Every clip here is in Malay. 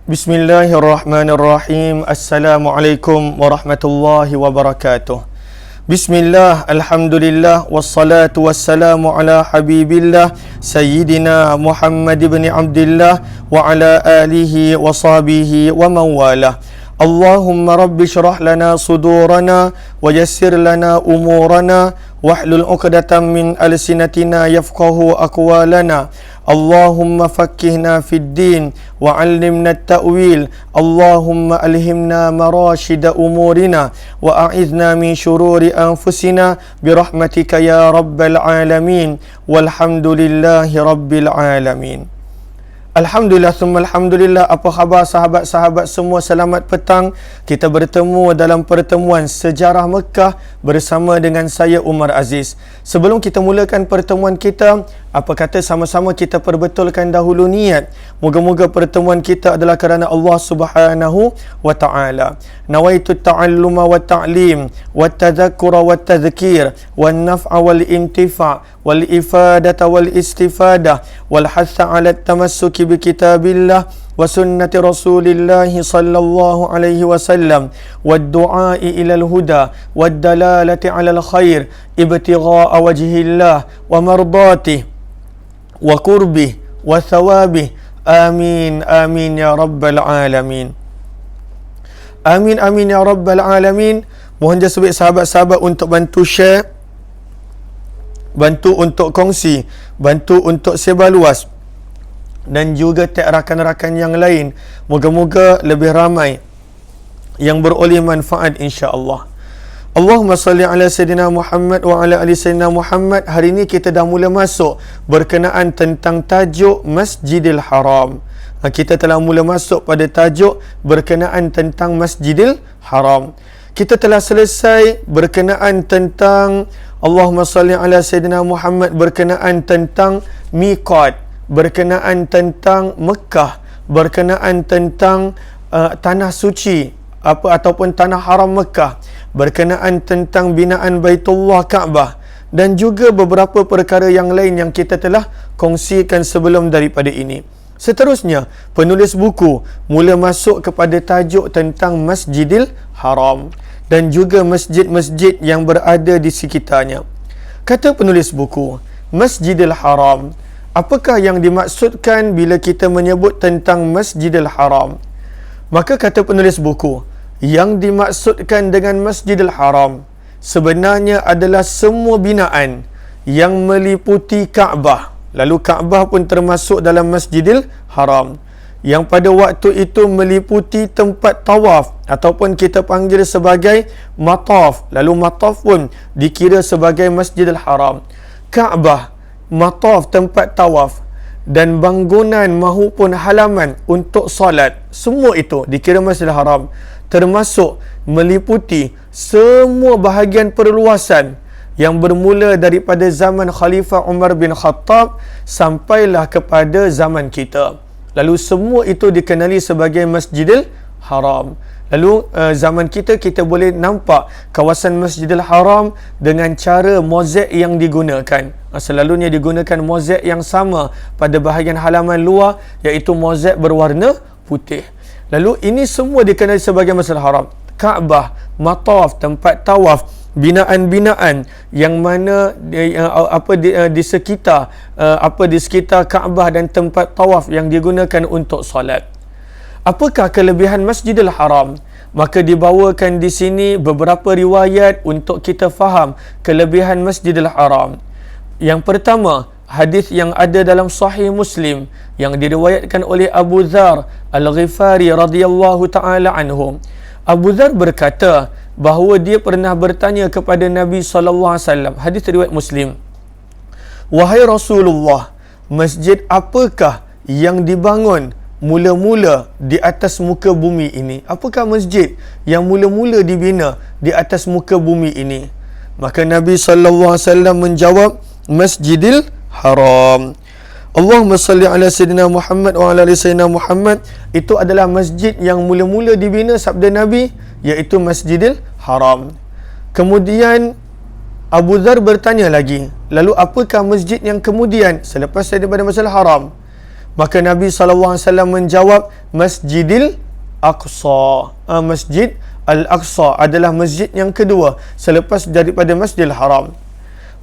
Bismillahirrahmanirrahim. Assalamualaikum warahmatullahi wabarakatuh. Bismillah, alhamdulillah, wassalatu wassalamu ala habibillah Sayyidina Muhammad ibn Abdillah wa ala alihi wa sahbihi wa mawalah. Allahumma rabbi syrah lana sudurana wa yassir lana umurana wahlul 'uqdatam min alsinatina yafqahu aqwalana. Allahumma faqqihna fid din wa 'allimna at-ta'wil. Allahumma alhimna marashida umurina wa a'idhna min shururi anfusina birahmatika ya rabbal alamin. Walhamdulillahi rabbil alamin. Alhamdulillah, summa alhamdulillah. Apa khabar sahabat-sahabat semua? Selamat petang. Kita bertemu dalam pertemuan Sejarah Mekah bersama dengan saya Umar Aziz. Sebelum kita mulakan pertemuan kita, apa kata sama-sama kita perbetulkan dahulu niat. Moga-moga pertemuan kita adalah kerana Allah Subhanahu wa taala. Nawaitu ta'alluma wa ta'lim wa tadhakkura wa tadhkir wan naf'a wal intifa' wal ifadata wal istifadah wal hatha 'ala at-tamassuki bi kitabillah wa sunnati Rasulillah sallallahu alaihi wasallam wad du'a'i ila al-huda wad dalalati 'ala al-khair ibtigha'a wajhillah wa mardatihi wa qurbih wa thawabih. Amin amin ya rabbal alamin. Amin amin ya rabbal alamin. Mohon jasa sahabat-sahabat untuk bantu share, bantu untuk kongsi, bantu untuk sebar luas, dan juga tag rakan-rakan yang lain. Moga-moga lebih ramai yang beroleh manfaat insya-Allah. Allahumma salli ala Sayyidina Muhammad wa ala ali Sayyidina Muhammad. Hari ini kita dah mula masuk berkenaan tentang tajuk Masjidil Haram. Kita telah mula masuk pada tajuk berkenaan tentang Masjidil Haram. Kita telah selesai berkenaan tentang Allahumma salli ala Sayyidina Muhammad, berkenaan tentang miqat, berkenaan tentang Mekah, berkenaan tentang tanah suci ataupun tanah haram Mekah, berkenaan tentang binaan Baitullah Kaabah, dan juga beberapa perkara yang lain yang kita telah kongsikan sebelum daripada ini. Seterusnya, penulis buku mula masuk kepada tajuk tentang Masjidil Haram dan juga masjid-masjid yang berada di sekitarnya. Kata penulis buku, Masjidil Haram. Apakah yang dimaksudkan bila kita menyebut tentang Masjidil Haram? Maka kata penulis buku, yang dimaksudkan dengan Masjidil Haram sebenarnya adalah semua binaan yang meliputi Kaabah. Lalu Kaabah pun termasuk dalam Masjidil Haram, yang pada waktu itu meliputi tempat tawaf ataupun kita panggil sebagai mataf. Lalu mataf pun dikira sebagai Masjidil Haram. Kaabah, mataf, tempat tawaf, dan bangunan mahupun halaman untuk solat, semua itu dikira Masjidil Haram, termasuk meliputi semua bahagian perluasan yang bermula daripada zaman Khalifah Umar bin Khattab sampailah kepada zaman kita. Lalu semua itu dikenali sebagai Masjidil Haram. Lalu zaman kita boleh nampak kawasan Masjidil Haram dengan cara mozaik yang digunakan. Selalunya digunakan mozaik yang sama pada bahagian halaman luar, iaitu mozaik berwarna putih. Lalu ini semua dikenali sebagai Masjidil Haram. Kaabah, mataf, tempat tawaf, binaan-binaan yang mana di sekitar Kaabah dan tempat tawaf yang digunakan untuk solat. Apakah kelebihan Masjidil Haram? Maka dibawakan di sini beberapa riwayat untuk kita faham kelebihan Masjidil Haram. Yang pertama, hadis yang ada dalam Sahih Muslim yang diriwayatkan oleh Abu Dzar Al-Ghifari radhiyallahu taala anhu. Abu Dzar berkata bahawa dia pernah bertanya kepada Nabi sallallahu alaihi wasallam. Hadis riwayat Muslim. Wahai Rasulullah, masjid apakah yang dibangun mula-mula di atas muka bumi ini? Apakah masjid yang mula-mula dibina di atas muka bumi ini? Maka Nabi sallallahu alaihi wasallam menjawab, Masjidil Haram. Allahumma salli ala Sayyidina Muhammad wa ala ali Sayyidina Muhammad. Itu adalah masjid yang mula-mula dibina, sabda Nabi, iaitu Masjidil Haram. Kemudian Abu Dzar bertanya lagi, lalu apakah masjid yang kemudian selepas daripada Masjidil Haram? Maka Nabi SAW menjawab, Masjidil Aqsa. Masjid Al-Aqsa adalah masjid yang kedua selepas daripada Masjidil Haram.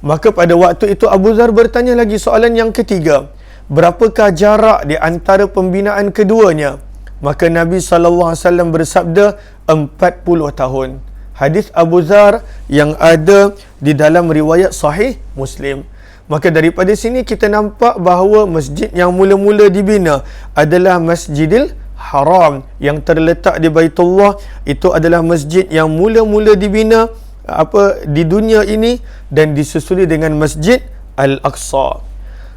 Maka pada waktu itu Abu Dhar bertanya lagi soalan yang ketiga, berapakah jarak di antara pembinaan keduanya? Maka Nabi SAW bersabda 40 tahun. Hadis Abu Dhar yang ada di dalam riwayat Sahih Muslim. Maka daripada sini kita nampak bahawa masjid yang mula-mula dibina adalah Masjidil Haram yang terletak di Baitullah. Itu adalah masjid yang mula-mula dibina di dunia ini dan disusuli dengan Masjid Al-Aqsa.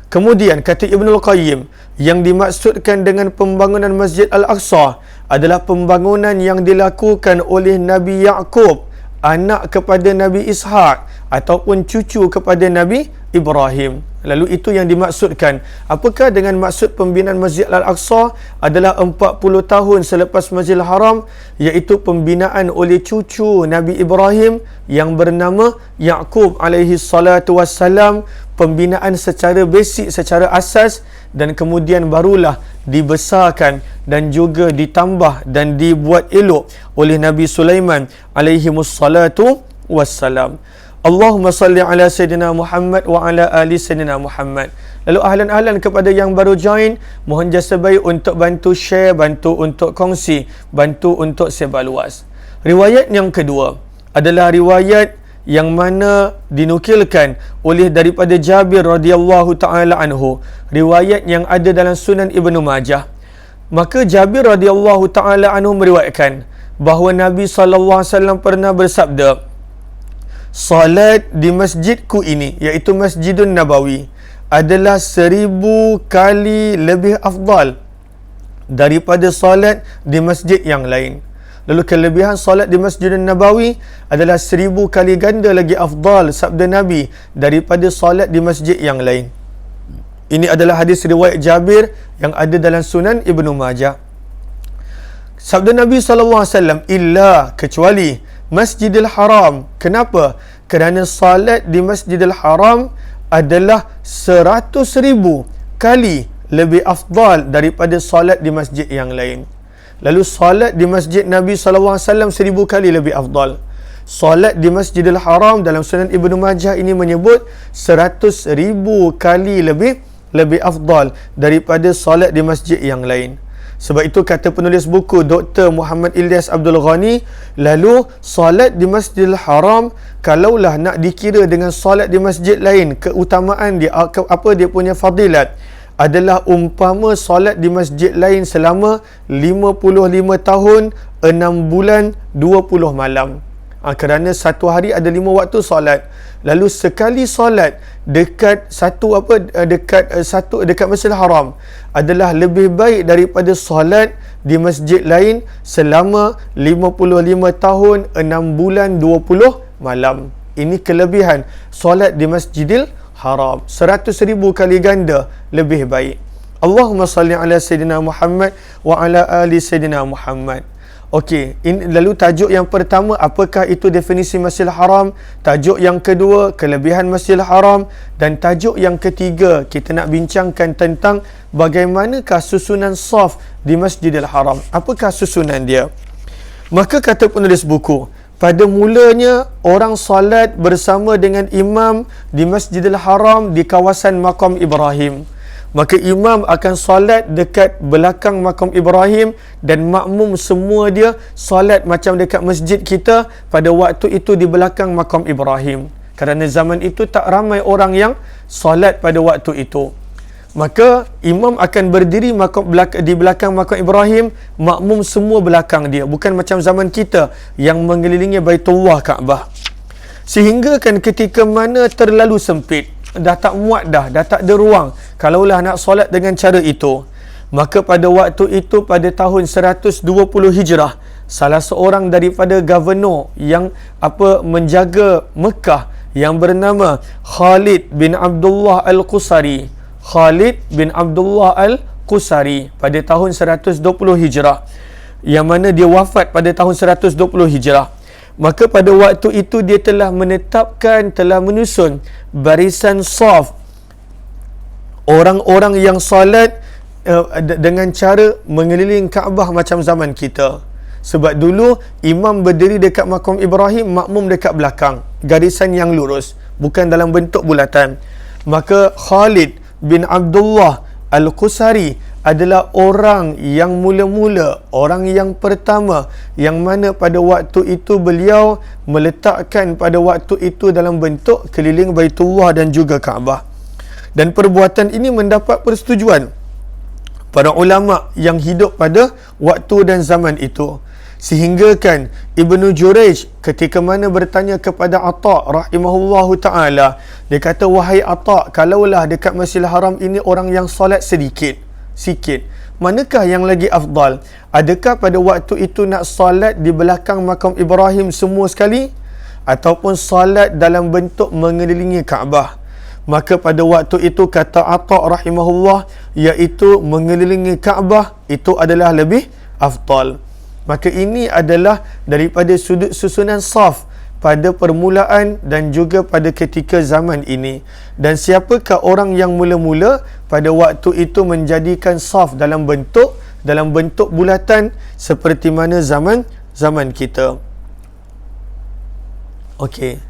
Kemudian kata Ibnul Qayyim, yang dimaksudkan dengan pembangunan Masjid Al-Aqsa adalah pembangunan yang dilakukan oleh Nabi Ya'qub, anak kepada Nabi Ishaq, ataupun cucu kepada Nabi Ibrahim. Lalu itu yang dimaksudkan. Apakah dengan maksud pembinaan Masjid Al-Aqsa adalah 40 tahun selepas Masjidil Haram, iaitu pembinaan oleh cucu Nabi Ibrahim yang bernama Ya'qub alaihi salatu wassalam, pembinaan secara basic, secara asas, dan kemudian barulah dibesarkan dan juga ditambah dan dibuat elok oleh Nabi Sulaiman alaihi salatu wassalam. Allahumma salli ala Sayyidina Muhammad wa ala ali Sayyidina Muhammad. Lalu ahlan-ahlan kepada yang baru join, mohon jasa baik untuk bantu share, bantu untuk kongsi, bantu untuk sebar luas. Riwayat yang kedua adalah riwayat yang mana dinukilkan oleh daripada Jabir radhiyallahu taala anhu, riwayat yang ada dalam Sunan Ibnu Majah. Maka Jabir radhiyallahu taala anhu meriwayatkan bahawa Nabi SAW pernah bersabda, salat di masjidku ini, iaitu Masjidun Nabawi, adalah 1000 kali lebih afdal daripada salat di masjid yang lain. Lalu kelebihan salat di Masjidun Nabawi adalah 1000 kali ganda lagi afdal, sabda Nabi, daripada salat di masjid yang lain. Ini adalah hadis riwayat Jabir yang ada dalam Sunan Ibnu Majah. Sabda Nabi SAW, illa, kecuali Masjidil Haram. Kenapa? Kerana salat di Masjidil Haram adalah 100,000 kali lebih afdal daripada salat di masjid yang lain. Lalu salat di masjid Nabi SAW 1000 kali lebih afdal. Salat di Masjidil Haram dalam Sunan Ibnu Majah ini menyebut 100,000 kali lebih afdal daripada salat di masjid yang lain. Sebab itu kata penulis buku Dr. Muhammad Ilyas Abdul Ghani, lalu salat di Masjidil Haram kalaulah nak dikira dengan salat di masjid lain, keutamaan dia, apa dia punya fadilat, adalah umpama salat di masjid lain selama 55 tahun, 6 bulan, 20 malam. Kerana satu hari ada 5 waktu salat. Lalu sekali salat dekat Masjidil Haram adalah lebih baik daripada salat di masjid lain selama 55 tahun, 6 bulan, 20 malam. Ini kelebihan salat di Masjidil Haram, 100,000 kali ganda lebih baik. Allahumma salli ala Sayyidina Muhammad wa ala ali Sayyidina Muhammad. Okey, lalu tajuk yang pertama, apakah itu definisi Masjidil Haram? Tajuk yang kedua, kelebihan Masjidil Haram. Dan tajuk yang ketiga, kita nak bincangkan tentang bagaimanakah susunan saf di Masjidil Haram. Apakah susunan dia? Maka kata penulis buku, pada mulanya orang salat bersama dengan imam di Masjidil Haram di kawasan Maqam Ibrahim. Maka imam akan salat dekat belakang Maqam Ibrahim dan makmum semua dia salat macam dekat masjid kita pada waktu itu di belakang Maqam Ibrahim. Kerana zaman itu tak ramai orang yang salat pada waktu itu. Maka imam akan berdiri di belakang Maqam Ibrahim, makmum semua belakang dia. Bukan macam zaman kita yang mengelilingi Baitullah Kaabah. Sehingga kan ketika mana terlalu sempit, dah tak muat dah tak ada ruang kalaulah nak solat dengan cara itu, maka pada waktu itu pada tahun 120 Hijrah, salah seorang daripada governor yang menjaga Mekah yang bernama Khalid bin Abdullah Al-Qusari, pada tahun 120 Hijrah, yang mana dia wafat pada tahun 120 Hijrah. Maka pada waktu itu dia telah menyusun barisan saf orang-orang yang salat dengan cara mengeliling Kaabah macam zaman kita. Sebab dulu imam berdiri dekat makam Ibrahim, makmum dekat belakang, garisan yang lurus, bukan dalam bentuk bulatan. Maka Khalid bin Abdullah Al-Qusari adalah orang yang mula-mula, orang yang pertama, yang mana pada waktu itu beliau meletakkan pada waktu itu dalam bentuk keliling Baitullah dan juga Kaabah. Dan perbuatan ini mendapat persetujuan para ulama yang hidup pada waktu dan zaman itu. Sehingga kan Ibnu Jurayj ketika mana bertanya kepada Atha rahimahullahu ta'ala, dia kata, wahai Atha, kalaulah dekat Masjidil Haram ini orang yang solat sikit, manakah yang lagi afdal? Adakah pada waktu itu nak solat di belakang makam Ibrahim semua sekali, ataupun solat dalam bentuk mengelilingi Kaabah? Maka pada waktu itu kata Atha rahimahullah, iaitu mengelilingi Kaabah itu adalah lebih afdal. Maka ini adalah daripada sudut susunan saf pada permulaan dan juga pada ketika zaman ini. Dan siapakah orang yang mula-mula pada waktu itu menjadikan saf dalam bentuk bulatan seperti mana zaman kita. Okey.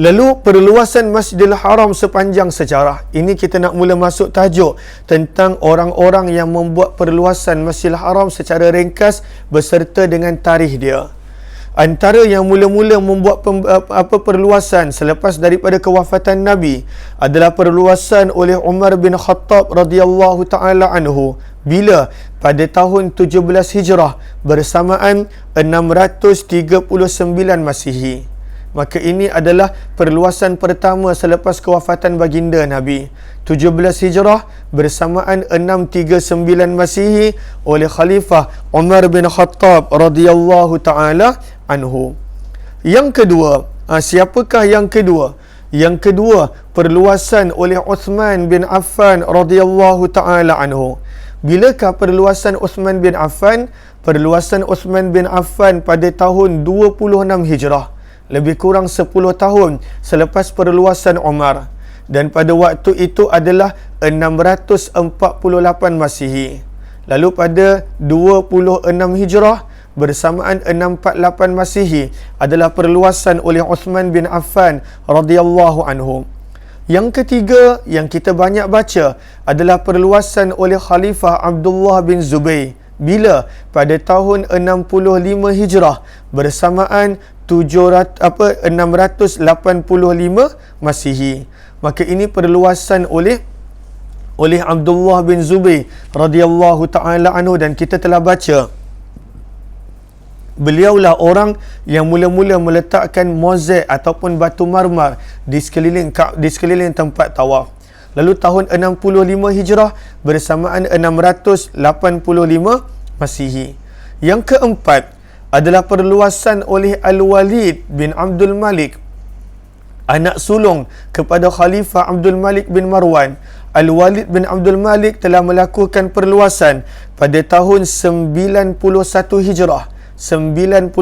Lalu perluasan Masjidil Haram sepanjang sejarah. Ini kita nak mula masuk tajuk tentang orang-orang yang membuat perluasan Masjidil Haram secara ringkas beserta dengan tarikh dia. Antara yang mula-mula membuat perluasan selepas daripada kewafatan Nabi adalah perluasan oleh Umar bin Khattab radhiyallahu taala anhu bila pada tahun 17 Hijrah bersamaan 639 Masihi. Maka ini adalah perluasan pertama selepas kewafatan baginda Nabi. 17 Hijrah bersamaan 639 Masihi oleh Khalifah Umar bin Khattab radhiyallahu taala anhu. Yang kedua, siapakah yang kedua? Yang kedua, perluasan oleh Uthman bin Affan radhiyallahu taala anhu. Bilakah perluasan Uthman bin Affan? Perluasan Uthman bin Affan pada tahun 26 Hijrah. Lebih kurang 10 tahun selepas perluasan Umar. Dan pada waktu itu adalah 648 Masihi. Lalu pada 26 Hijrah bersamaan 648 Masihi adalah perluasan oleh Uthman bin Affan radhiyallahu anhu. Yang ketiga yang kita banyak baca adalah perluasan oleh Khalifah Abdullah bin Zubair bila pada tahun 65 Hijrah bersamaan 685 Masihi. Maka ini perluasan oleh Abdullah bin Zubair radhiyallahu taala anhu, dan kita telah baca beliaulah orang yang mula-mula meletakkan mozaik ataupun batu marmar di sekeliling tempat tawaf. Lalu tahun 65 Hijrah bersamaan 685 Masihi. Yang keempat adalah perluasan oleh Al-Walid bin Abdul Malik, anak sulung kepada Khalifah Abdul Malik bin Marwan. Al-Walid bin Abdul Malik telah melakukan perluasan pada tahun 91 Hijrah. 91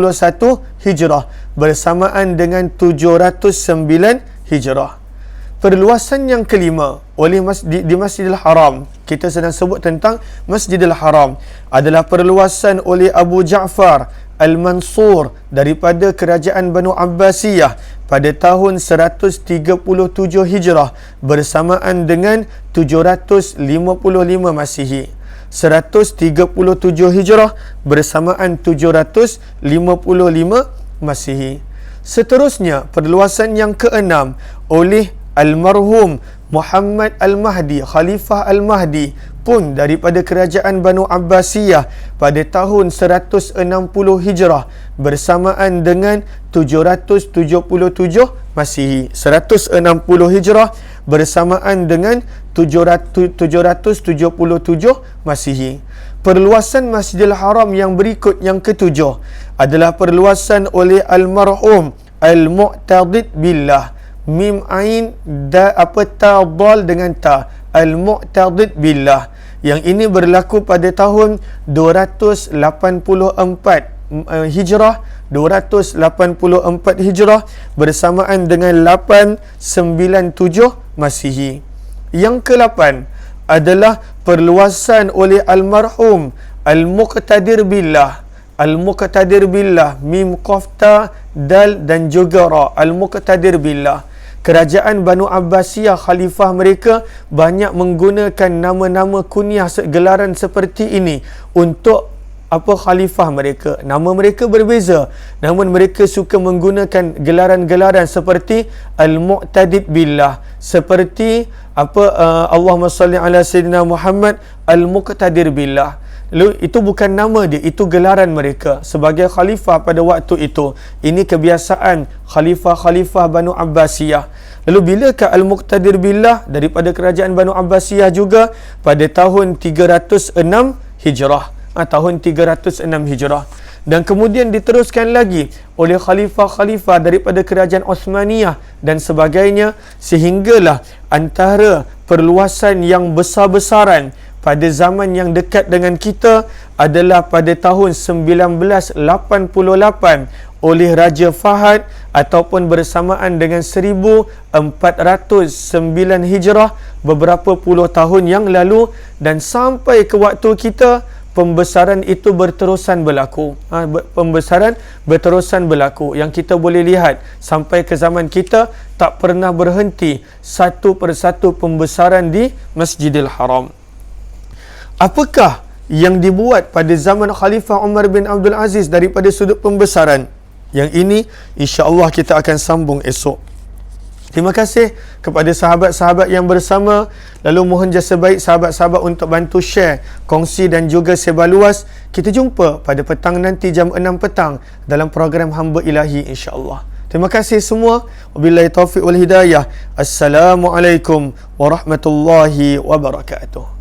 Hijrah bersamaan dengan 709 Hijrah. Perluasan yang kelima oleh di Masjidil Haram, kita sedang sebut tentang Masjidil Haram, adalah perluasan oleh Abu Ja'far Al-Mansur daripada kerajaan Banu Abbasiyah pada tahun 137 Hijrah bersamaan dengan 755 Masihi. 137 Hijrah bersamaan 755 Masihi. Seterusnya, perluasan yang keenam oleh almarhum Muhammad Al-Mahdi, Khalifah Al-Mahdi pun daripada kerajaan Banu Abbasiyah pada tahun 160 Hijrah bersamaan dengan 777 Masihi. 160 Hijrah bersamaan dengan 777 Masihi. Perluasan Masjidil Haram yang berikut yang ketujuh adalah perluasan oleh almarhum Al-Mu'tadid Billah. Mim ain da ta dal dengan ta. Al-Mu'tadid Billah. Yang ini berlaku pada tahun 284 Hijrah, 284 Hijrah bersamaan dengan 897 Masihi. Yang ke-8 adalah perluasan oleh almarhum Al-Muqtadir Billah. Al-Muqtadir Billah, mim qaf ta dal dan juga ra. Al-Muqtadir Billah. Kerajaan Banu Abbasiyah, khalifah mereka banyak menggunakan nama-nama kunyah gelaran seperti ini untuk khalifah mereka. Nama mereka berbeza, namun mereka suka menggunakan gelaran-gelaran seperti Al-Muqtadir Billah, seperti Allahumma salli ala Sayyidina Muhammad Al-Muqtadir Billah. Lalu itu bukan nama dia, itu gelaran mereka sebagai khalifah pada waktu itu. Ini kebiasaan khalifah-khalifah Banu Abbasiyah. Lalu bilakah Al-Muqtadir Billah? Daripada kerajaan Banu Abbasiyah juga pada tahun 306 Hijrah. Tahun 306 Hijrah. Dan kemudian diteruskan lagi oleh khalifah-khalifah daripada kerajaan Osmaniyah dan sebagainya, sehinggalah antara perluasan yang besar-besaran pada zaman yang dekat dengan kita adalah pada tahun 1988 oleh Raja Fahad ataupun bersamaan dengan 1409 Hijrah, beberapa puluh tahun yang lalu, dan sampai ke waktu kita pembesaran itu berterusan berlaku. Pembesaran berterusan berlaku yang kita boleh lihat sampai ke zaman kita tak pernah berhenti, satu persatu pembesaran di Masjidil Haram. Apakah yang dibuat pada zaman Khalifah Umar bin Abdul Aziz daripada sudut pembesaran? Yang ini insya-Allah kita akan sambung esok. Terima kasih kepada sahabat-sahabat yang bersama. Lalu mohon jasa baik sahabat-sahabat untuk bantu share, kongsi dan juga sebar luas. Kita jumpa pada petang nanti jam 6 petang dalam program Hamba Ilahi insya-Allah. Terima kasih semua. Wabillahi taufiq wal hidayah. Assalamualaikum warahmatullahi wabarakatuh.